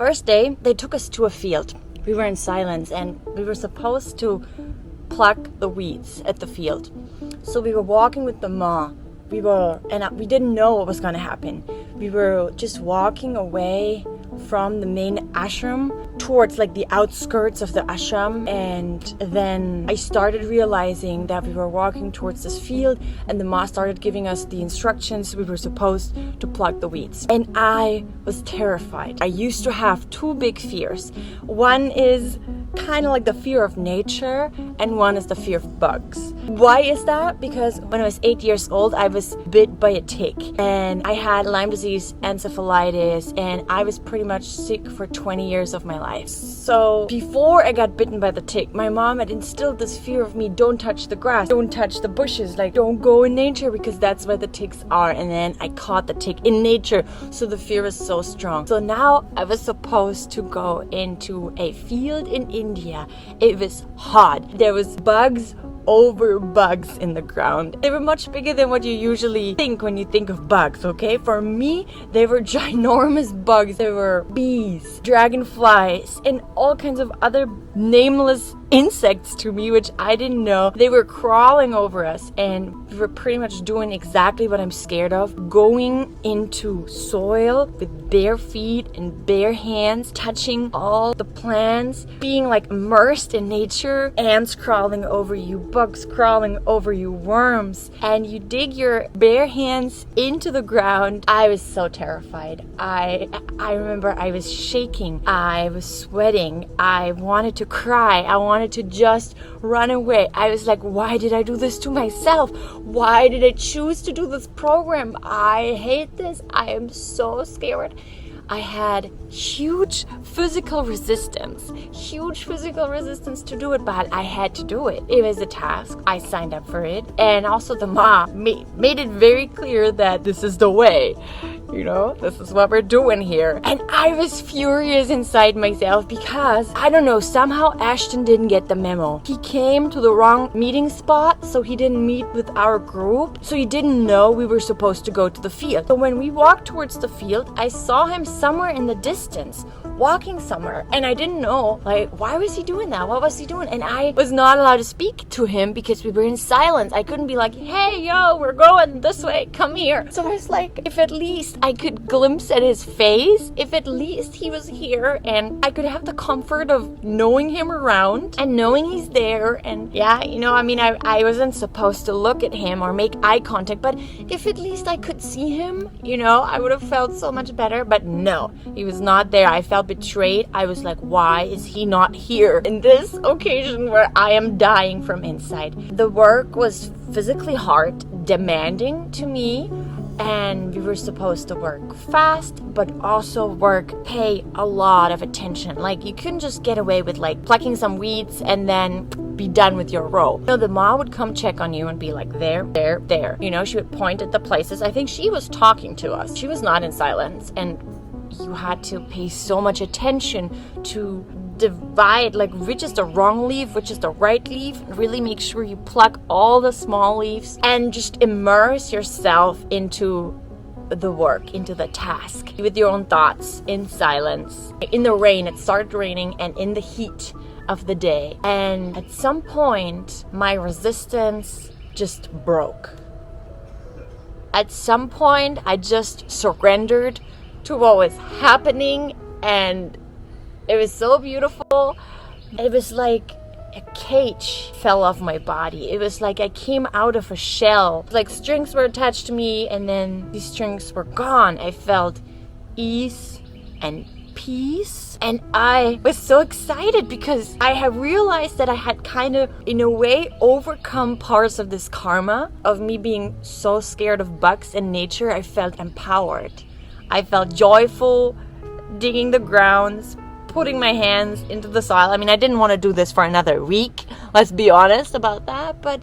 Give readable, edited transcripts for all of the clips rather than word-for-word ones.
first day, they took us to a field. We were in silence and we were supposed to pluck the weeds at the field. So we were walking with the ma. We didn't know what was going to happen. We were just walking away from the main ashram towards like the outskirts of the ashram, and then I started realizing that we were walking towards this field, and the ma started giving us the instructions. We were supposed to pluck the weeds, and I was terrified. I used to have two big fears. One is kind of like the fear of nature, and one is the fear of bugs. Why is that? Because when I was 8 years old, I was bit by a tick, and I had Lyme disease, encephalitis, and I was pretty much sick for 20 years of my life. So before I got bitten by the tick, my mom had instilled this fear of me: don't touch the grass, don't touch the bushes, like don't go in nature because that's where the ticks are. And then I caught the tick in nature, so the fear was so strong. So now I was supposed to go into a field in India. It was hot. There was bugs over bugs in the ground. They were much bigger than what you usually think when you think of bugs, okay? For me, they were ginormous bugs. There were bees, dragonflies, and all kinds of other nameless insects to me, which I didn't know. They were crawling over us, and we were pretty much doing exactly what I'm scared of: going into soil with bare feet and bare hands, touching all the plants, being like immersed in nature, ants crawling over you, bugs crawling over you, worms, and you dig your bare hands into the ground. I was so terrified. I remember I was shaking, I was sweating, I wanted to cry, I wanted to just run away. I was like, why did I do this to myself? Why did I choose to do this program? I hate this. I am so scared. I had huge physical resistance to do it, but I had to do it. It was a task. I signed up for it. And also the mom made it very clear that this is the way. You know, this is what we're doing here. And I was furious inside myself because, I don't know, somehow Ashton didn't get the memo. He came to the wrong meeting spot, so he didn't meet with our group. So he didn't know we were supposed to go to the field. So when we walked towards the field, I saw him somewhere in the distance, walking somewhere. And I didn't know, like, why was he doing that? What was he doing? And I was not allowed to speak to him because we were in silence. I couldn't be like, hey, yo, we're going this way, come here. So I was like, if at least I could glimpse at his face, if at least he was here and I could have the comfort of knowing him around and knowing he's there. And yeah, you know, I mean, I wasn't supposed to look at him or make eye contact, but if at least I could see him, you know, I would have felt so much better. But no, he was not there. I felt betrayed. I was like, why is he not here in this occasion where I am dying from inside? The work was physically hard, demanding to me, and we were supposed to work fast, but also pay a lot of attention. Like, you couldn't just get away with like plucking some weeds and then be done with your role. You know, the ma would come check on you and be like, there. You know, she would point at the places. I think she was talking to us. She was not in silence, and you had to pay so much attention to divide, like, which is the wrong leaf, which is the right leaf, and really make sure you pluck all the small leaves and just immerse yourself into the work, into the task, with your own thoughts, in silence. In the rain, it started raining, and in the heat of the day. And at some point, my resistance just broke. At some point, I just surrendered to what was happening, and it was so beautiful. It was like a cage fell off my body. It was like I came out of a shell. Like strings were attached to me, and then these strings were gone. I felt ease and peace, and I was so excited because I had realized that I had kind of, in a way, overcome parts of this karma of me being so scared of bugs and nature. I felt empowered. I felt joyful, digging the grounds, putting my hands into the soil. I mean, I didn't want to do this for another week, let's be honest about that, but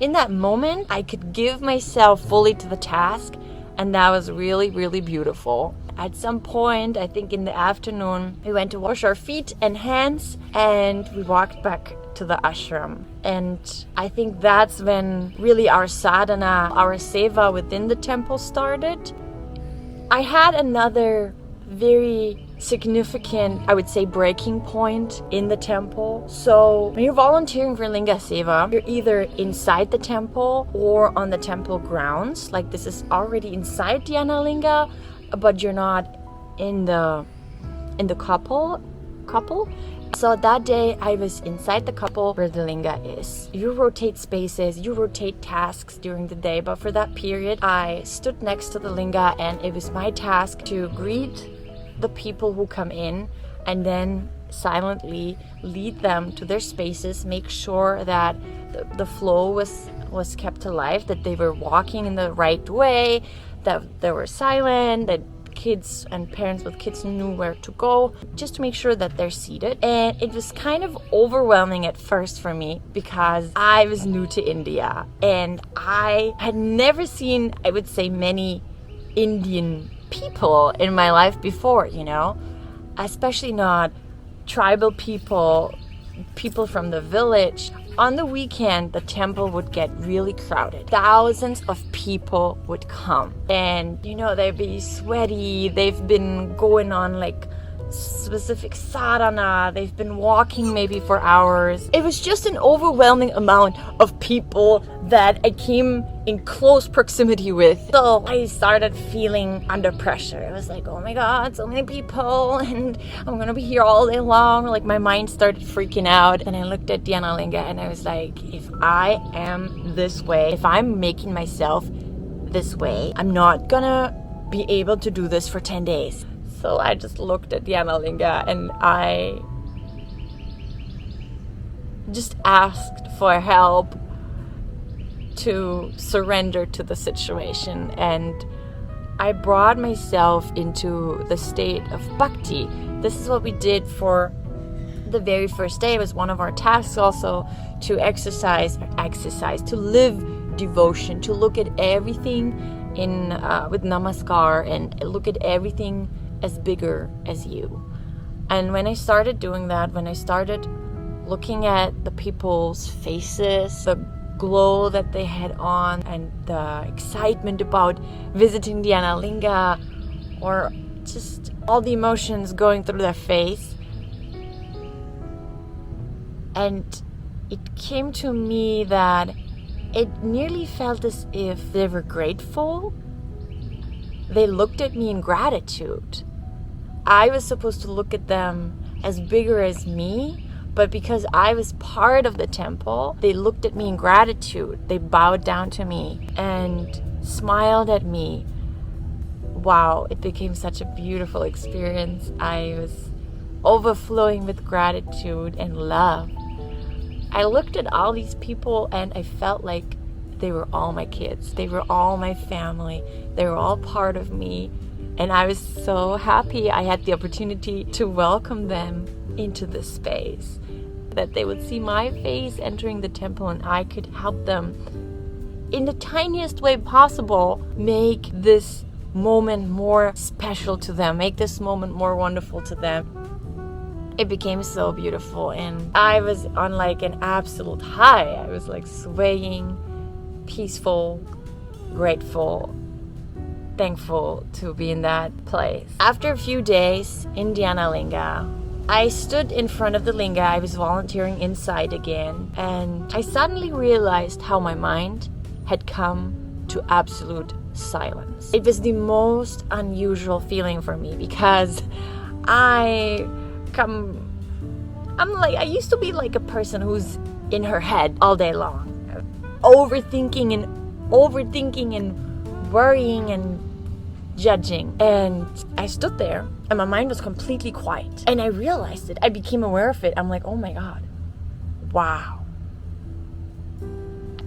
in that moment, I could give myself fully to the task, and that was really, really beautiful. At some point, I think in the afternoon, we went to wash our feet and hands, and we walked back to the ashram. And I think that's when really our sadhana, our seva within the temple started. I had another very significant, I would say, breaking point in the temple. So when you're volunteering for Linga Seva, you're either inside the temple or on the temple grounds. Like this is already inside Dhyanalinga, but you're not in the couple. So that day I was inside the couple where the linga is. You rotate spaces, you rotate tasks during the day, but for that period I stood next to the linga and it was my task to greet the people who come in and then silently lead them to their spaces, make sure that the flow was kept alive, that they were walking in the right way, that they were silent, that kids and parents with kids knew where to go, just to make sure that they're seated. And it was kind of overwhelming at first for me because I was new to India and I had never seen, I would say, many Indian people in my life before, you know, especially not tribal people from the village. On the weekend, the temple would get really crowded. Thousands of people would come and, you know, they'd be sweaty. They've been going on like specific sadhana. They've been walking maybe for hours. It was just an overwhelming amount of people that I came in close proximity with. So I started feeling under pressure. It was like, oh my God, so many people and I'm gonna be here all day long. Like my mind started freaking out and I looked at Dhyanalinga and I was like, if I am this way, if I'm making myself this way, I'm not gonna be able to do this for 10 days. So I just looked at Dhyanalinga and I just asked for help to surrender to the situation. And I brought myself into the state of bhakti. This is what we did for the very first day. It was one of our tasks also to exercise, to live devotion, to look at everything in with namaskar and look at everything as bigger as you. And when I started doing that, when I started looking at the people's faces, the glow that they had on and the excitement about visiting Dhyanalinga, or just all the emotions going through their face, and it came to me that it nearly felt as if they were grateful. They looked at me in gratitude. I was supposed to look at them as bigger as me, but because I was part of the temple, they looked at me in gratitude. They bowed down to me and smiled at me. Wow, it became such a beautiful experience. I was overflowing with gratitude and love. I looked at all these people and I felt like they were all my kids. They were all my family. They were all part of me. And I was so happy I had the opportunity to welcome them into this space, that they would see my face entering the temple and I could help them in the tiniest way possible make this moment more special to them, make this moment more wonderful to them. It became so beautiful and I was on like an absolute high. I was like swaying, peaceful, grateful, thankful to be in that place. After a few days in Dhyanalinga, I stood in front of the linga. I was volunteering inside again, and I suddenly realized how my mind had come to absolute silence. It was the most unusual feeling for me because I used to be like a person who's in her head all day long, overthinking and worrying and judging. And I stood there and my mind was completely quiet and I realized it. I became aware of it. I'm like, oh my God, wow.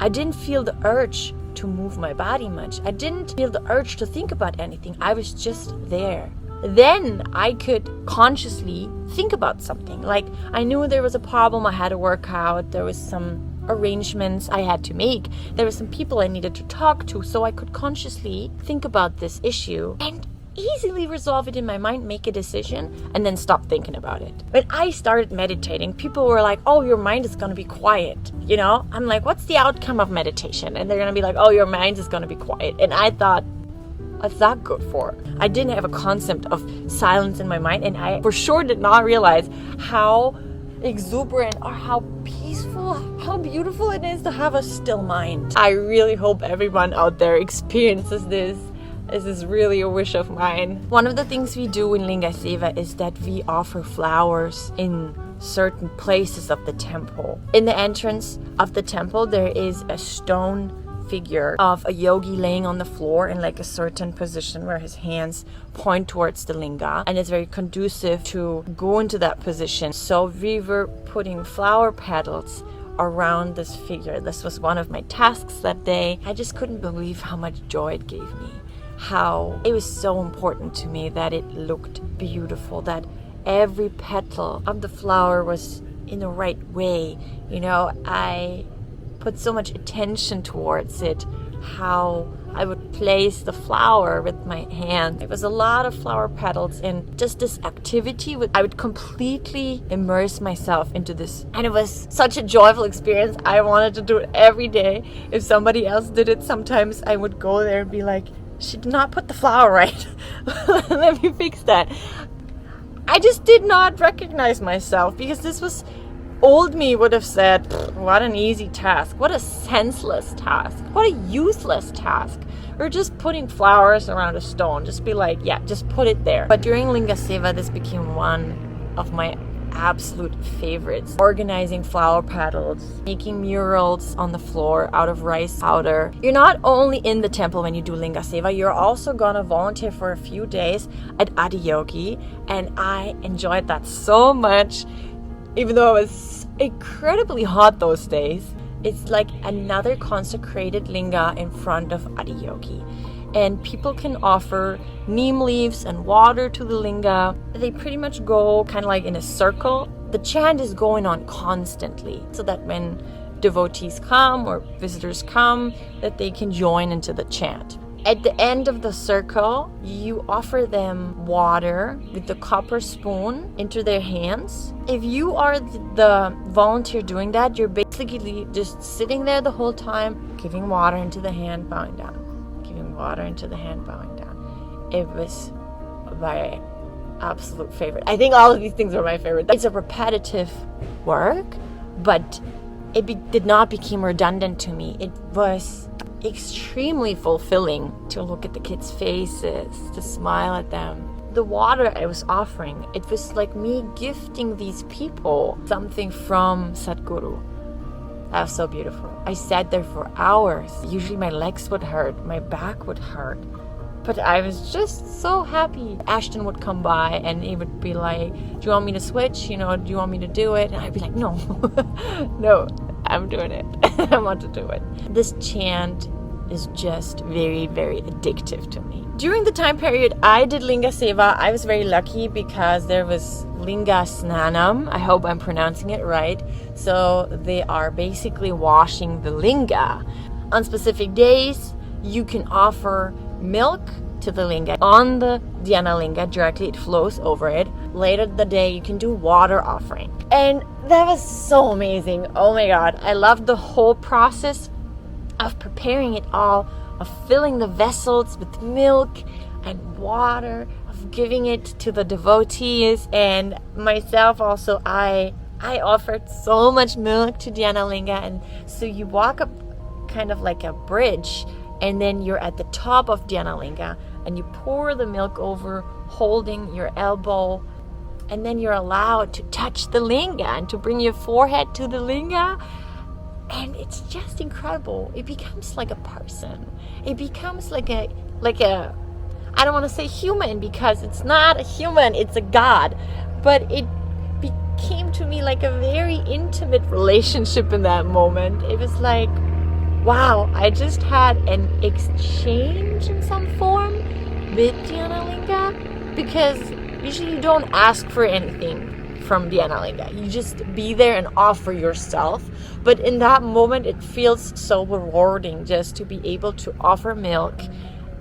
I didn't feel the urge to move my body much. I didn't feel the urge to think about anything. I was just there. Then I could consciously think about something. Like I knew there was a problem I had to work out. There was some arrangements I had to make. There were some people I needed to talk to, so I could consciously think about this issue and easily resolve it in my mind, make a decision, and then stop thinking about it. When I started meditating, people were like, oh, your mind is going to be quiet. You know, I'm like, what's the outcome of meditation? And they're going to be like, oh, your mind is going to be quiet. And I thought, a Sadhguru for. I didn't have a concept of silence in my mind, and I for sure did not realize how exuberant or how peaceful, how beautiful it is to have a still mind. I really hope everyone out there experiences this. This is really a wish of mine. One of the things we do in Linga Seva is that we offer flowers in certain places of the temple. In the entrance of the temple, there is a stone figure of a yogi laying on the floor in like a certain position where his hands point towards the linga, and it's very conducive to go into that position. So we were putting flower petals around this figure. This was one of my tasks that day. I just couldn't believe how much joy it gave me, how it was so important to me that it looked beautiful, that every petal of the flower was in the right way. You know, I put so much attention towards it, how I would place the flower with my hand. It was a lot of flower petals, and just this activity, I would completely immerse myself into this. And it was such a joyful experience. I wanted to do it every day. If somebody else did it, sometimes I would go there and be like, she did not put the flower right. Let me fix that. I just did not recognize myself, because this was old me would have said, what an easy task, what a senseless task, what a useless task. Or just putting flowers around a stone, just be like, yeah, just put it there. But during Linga Seva, this became one of my absolute favorites. Organizing flower petals, making murals on the floor out of rice powder. You're not only in the temple when you do Linga Seva, you're also gonna volunteer for a few days at Adiyogi, and I enjoyed that so much. Even though it was incredibly hot those days, it's like another consecrated linga in front of Adiyogi. And people can offer neem leaves and water to the linga. They pretty much go kind of like in a circle. The chant is going on constantly, so that when devotees come or visitors come, that they can join into the chant. At the end of the circle, you offer them water with the copper spoon into their hands. If you are the volunteer doing that, you're basically just sitting there the whole time, giving water into the hand, bowing down. Giving water into the hand, bowing down. It was my absolute favorite. I think all of these things were my favorite. It's a repetitive work, but it did not become redundant to me. It was extremely fulfilling to look at the kids' faces, to smile at them. The water I was offering, it was like me gifting these people something from Sadhguru. That was so beautiful. I sat there for hours. Usually my legs would hurt, my back would hurt, but I was just so happy. Ashton would come by and he would be like, do you want me to switch? You know, do you want me to do it? And I'd be like, no, no, I'm doing it. I want to do it. This chant is just very, very addictive to me. During the time period I did Linga Seva, I was very lucky because there was Linga Snanam. I hope I'm pronouncing it right. So they are basically washing the linga. On specific days, you can offer milk to the linga. On the Dhyanalinga, directly it flows over it. Later the day, you can do water offering. And that was so amazing. Oh my God. I loved the whole process of preparing it all, of filling the vessels with milk and water, of giving it to the devotees, and myself also. I offered so much milk to Dhyanalinga, and so you walk up kind of like a bridge, and then you're at the top of Dhyanalinga, and you pour the milk over, holding your elbow, and then you're allowed to touch the linga and to bring your forehead to the linga. And it's just incredible. It becomes like a person. It becomes like a I don't want to say human, because it's not a human, it's a god. But it became to me like a very intimate relationship in that moment. It was like, wow, I just had an exchange in some form with Dhyanalinga, because usually you don't ask for anything from Dhyanalinga. You just be there and offer yourself. But in that moment, it feels so rewarding just to be able to offer milk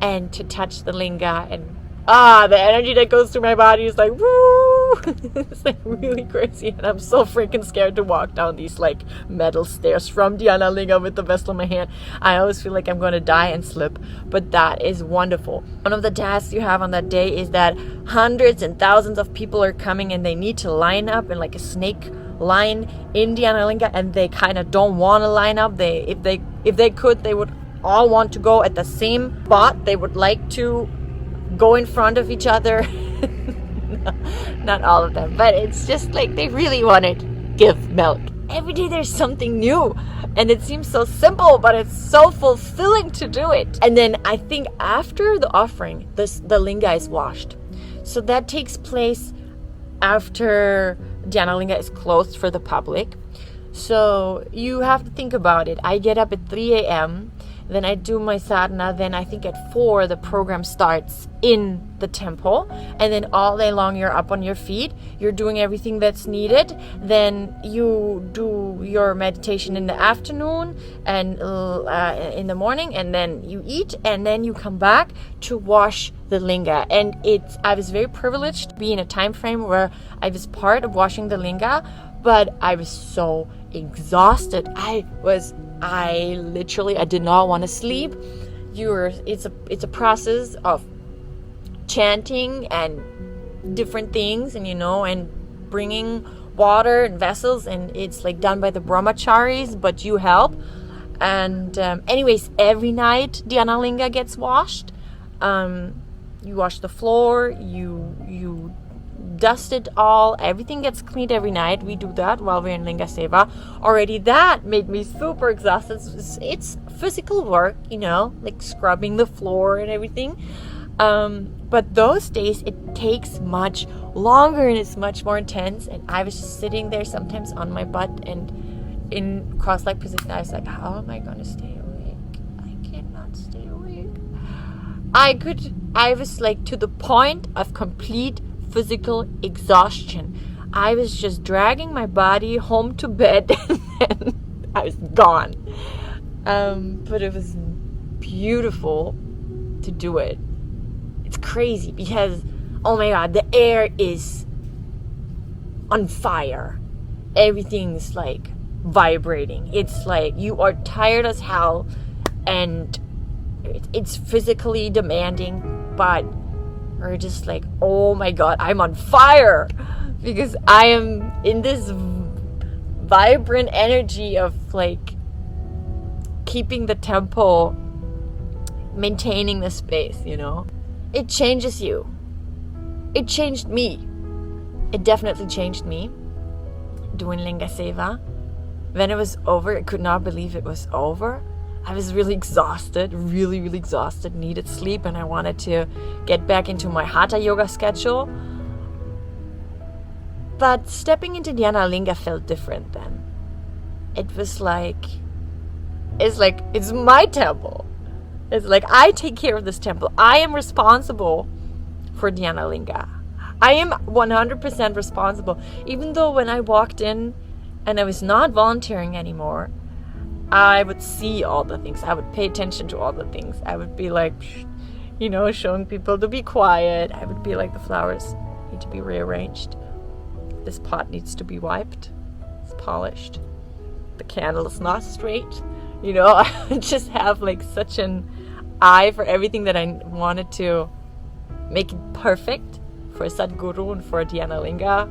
and to touch the linga. And the energy that goes through my body is like, woo! It's like really crazy, and I'm so freaking scared to walk down these like metal stairs from Dhyanalinga with the vessel in my hand. I always feel like I'm going to die and slip, but that is wonderful. One of the tasks you have on that day is that hundreds and thousands of people are coming, and they need to line up in like a snake line in Dhyanalinga, and they kind of don't want to line up. If they could, they would all want to go at the same spot. They would like to go in front of each other. Not all of them, but it's just like they really want to give milk. Every day there's something new, and it seems so simple, but it's so fulfilling to do it. And then I think after the offering, the linga is washed. So that takes place after Dhyanalinga is closed for the public. So you have to think about it. I get up at 3 a.m., then I do my sadhana. Then I think at 4 the program starts in the temple, and then all day long you're up on your feet. You're doing everything that's needed. Then you do your meditation in the afternoon and in the morning, and then you eat, and then you come back to wash the linga. And I was very privileged to be in a time frame where I was part of washing the linga, but I was so exhausted. I did not want to sleep. It's a process of chanting and different things, and bringing water and vessels, and it's like done by the brahmacharis, but you help. And anyways, every night Dhyanalinga gets washed. You wash the floor, you dust it all, everything gets cleaned every night. We do that while we're in Linga Seva. Already that made me super exhausted. It's physical work, like scrubbing the floor and everything. But those days it takes much longer and it's much more intense. And I was just sitting there sometimes on my butt and in cross-legged position. I was like, how am I going to stay awake? I cannot stay awake. I was like to the point of complete physical exhaustion. I was just dragging my body home to bed and then I was gone. But it was beautiful to do it. It's crazy because, oh my God, the air is on fire. Everything's like vibrating. It's like you are tired as hell, and it's physically demanding, but we're just like, oh my God, I'm on fire because I am in this vibrant energy of like keeping the temple, maintaining the space, It changes you. It changed me. It definitely changed me doing Linga Seva. When it was over, I could not believe it was over. I was really exhausted, really, really exhausted, needed sleep, and I wanted to get back into my Hatha yoga schedule. But stepping into Dhyanalinga felt different then. It was like, it's my temple. It's like I take care of this temple. I am responsible for Dhyanalinga. I am 100% responsible. Even though when I walked in and I was not volunteering anymore, I would see all the things. I would pay attention to all the things. I would be like, showing people to be quiet. I would be like, the flowers need to be rearranged. This pot needs to be wiped. It's polished. The candle is not straight. I would just have like such an eye for everything that I wanted to make it perfect for Sadhguru and for Dhyanalinga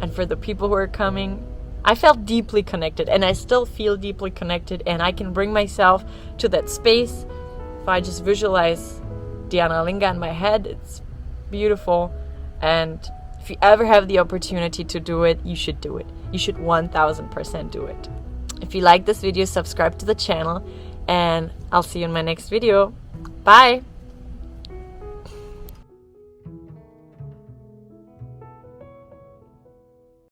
and for the people who are coming. I felt deeply connected, and I still feel deeply connected, and I can bring myself to that space if I just visualize Dhyanalinga in my head. It's beautiful, and if you ever have the opportunity to do it, you should do it. You should 1000% do it. If you like this video, subscribe to the channel, and I'll see you in my next video. Bye!